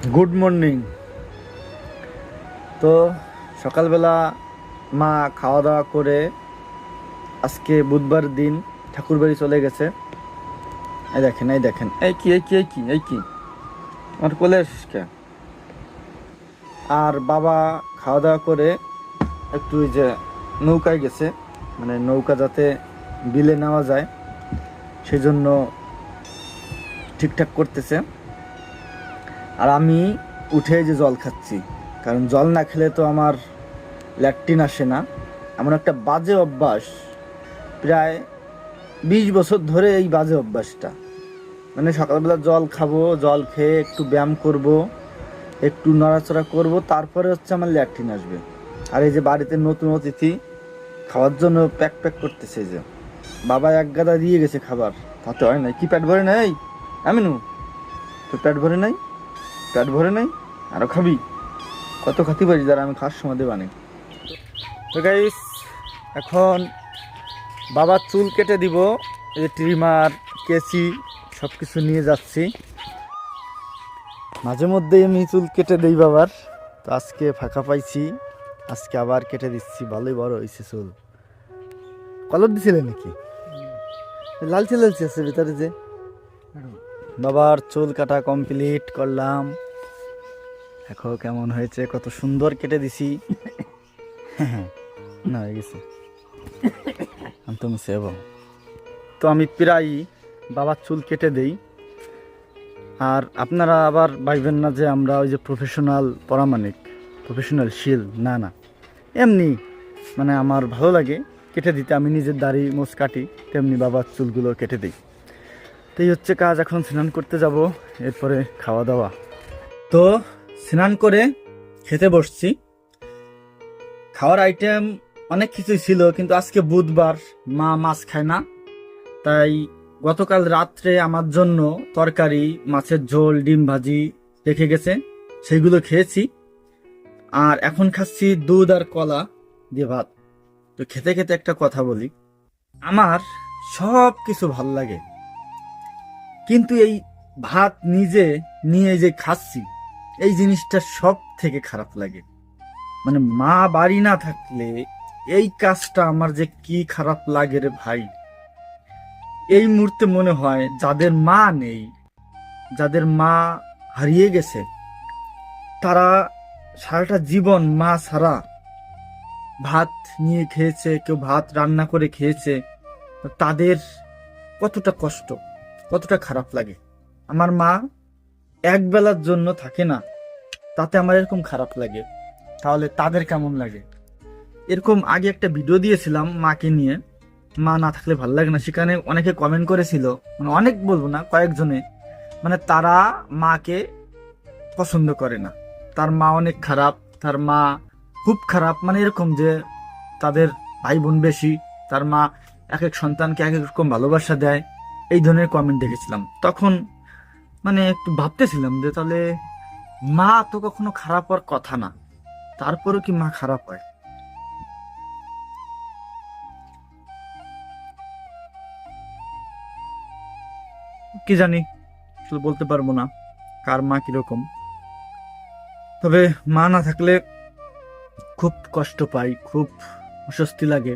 Good morning. তো সকালবেলা মা খাওয়া দাওয়া করে আজকে বুধবার দিন ঠাকুরবাড়ি চলে গেছে। এই দেখেন, এই দেখেন, এই কি আমার কোলে আসিস কে? আর বাবা খাওয়া দাওয়া করে একটু ওই যে নৌকায় গেছে, মানে নৌকা যাতে বিলে নেওয়া যায় সেই জন্য ঠিকঠাক করতেছে। আর আমি উঠে যে জল খাচ্ছি, কারণ জল না খেলে তো আমার ল্যাট্রিন আসে না। এমন একটা বাজে অভ্যাস, প্রায় 20 বছর ধরে এই বাজে অভ্যাসটা। মানে সকালবেলা জল খাবো, জল খেয়ে একটু ব্যায়াম করব, একটু নড়াচড়া করব, তারপরে হচ্ছে আমার ল্যাট্রিন আসবে। আর এই যে বাড়িতে নতুন অতিথি খাওয়ার জন্য প্যাক প্যাক করতেছে, যে বাবা এক গাদা দিয়ে গেছে খাবার, তাতে হয় নাই। কি পেট ভরে নাই? আমিনু, তোর পেট ভরে নাই? পেট ভরে নাই? আরো খাবি? কত খাতি পারি, যারা আমি খাওয়ার সময় দেবানি। তো গাইস, এখন বাবার চুল কেটে দিব। এই যে ট্রিমার, কেচি সব কিছু নিয়ে যাচ্ছি। মাঝে মধ্যেই আমি চুল কেটে দেই বাবার। তো আজকে ফাঁকা পাইছি, আজকে আবার কেটে দিচ্ছি। ভালোই বড় হয়েছে চুল। কলর দিছিলে নাকি? লালচে লালচে আছে ভিতরে যে। বাবার চুল কাটা কমপ্লিট করলাম। দেখো কেমন হয়েছে, কত সুন্দর কেটে দিছি। না হয়ে গেছে তো আমি প্রায় বাবার চুল কেটে দেই। আর আপনারা আবার ভাববেন না যে আমরা ওই যে প্রফেশনাল পরামানিক, প্রফেশনাল শিল, না না, এমনি মানে আমার ভালো লাগে কেটে দিতে। আমি নিজের দাড়ি মোচ কাটি, তেমনি বাবার চুলগুলো কেটে দিই। তো এই হচ্ছে কাজ। এখন স্নান করতে যাব, এরপরে খাওয়া দাওয়া। তো স্নান করে খেতে বসছি। খাওয়ার আইটেম অনেক কিছুই ছিল, কিন্তু আজকে বুধবার, মা মাছ খায় না, তাই গতকাল রাত্রে আমার জন্য তরকারি, মাছের ঝোল, ডিম ভাজি রেখে গেছে, সেগুলো খেয়েছি। আর এখন খাচ্ছি দুধ আর কলা দিয়ে ভাত। তো খেতে খেতে একটা কথা বলি, আমার সব কিছু ভাল লাগে, কিন্তু এই ভাত নিজে নিয়ে যে খাচ্ছি, এই জিনিসটা সব থেকে খারাপ লাগে। মানে মা বাড়ি না থাকলে এই কাজটা আমার যে কি খারাপ লাগে রে ভাই। এই মুহূর্তে মনে হয় যাদের মা নেই, যাদের মা হারিয়ে গেছে, তারা সারাটা জীবন মা ছাড়া ভাত নিয়ে খেয়েছে, কেউ ভাত রান্না করে খেয়েছে, তাদের কতটা কষ্ট, কতটা খারাপ লাগে। আমার মা এক বেলার জন্য থাকে না, তাতে আমার এরকম খারাপ লাগে, তাহলে তাদের কেমন লাগে? এরকম আগে একটা ভিডিও দিয়েছিলাম মাকে নিয়ে, মা না থাকলে ভালো লাগে না। সেখানে অনেকে কমেন্ট করেছিল, মানে অনেক বলবো না, কয়েকজনে, মানে তারা মাকে পছন্দ করে না, তার মা অনেক খারাপ, তার মা খুব খারাপ, মানে এরকম যে তাদের ভাই বোন বেশি, তার মা এক এক সন্তানকে এক এক রকম ভালোবাসা দেয়, এই ধরনের কমেন্ট দেখেছিলাম। তখন মানে একটু ভাবতেছিলাম যে তাহলে মা তো কখনো খারাপ হওয়ার কথা না, তারপরেও কি মা খারাপ হয়? কি জানি, আসলে বলতে পারবো না কার মা কিরকম। তবে মা না থাকলে খুব কষ্ট পাই, খুব অস্বস্তি লাগে।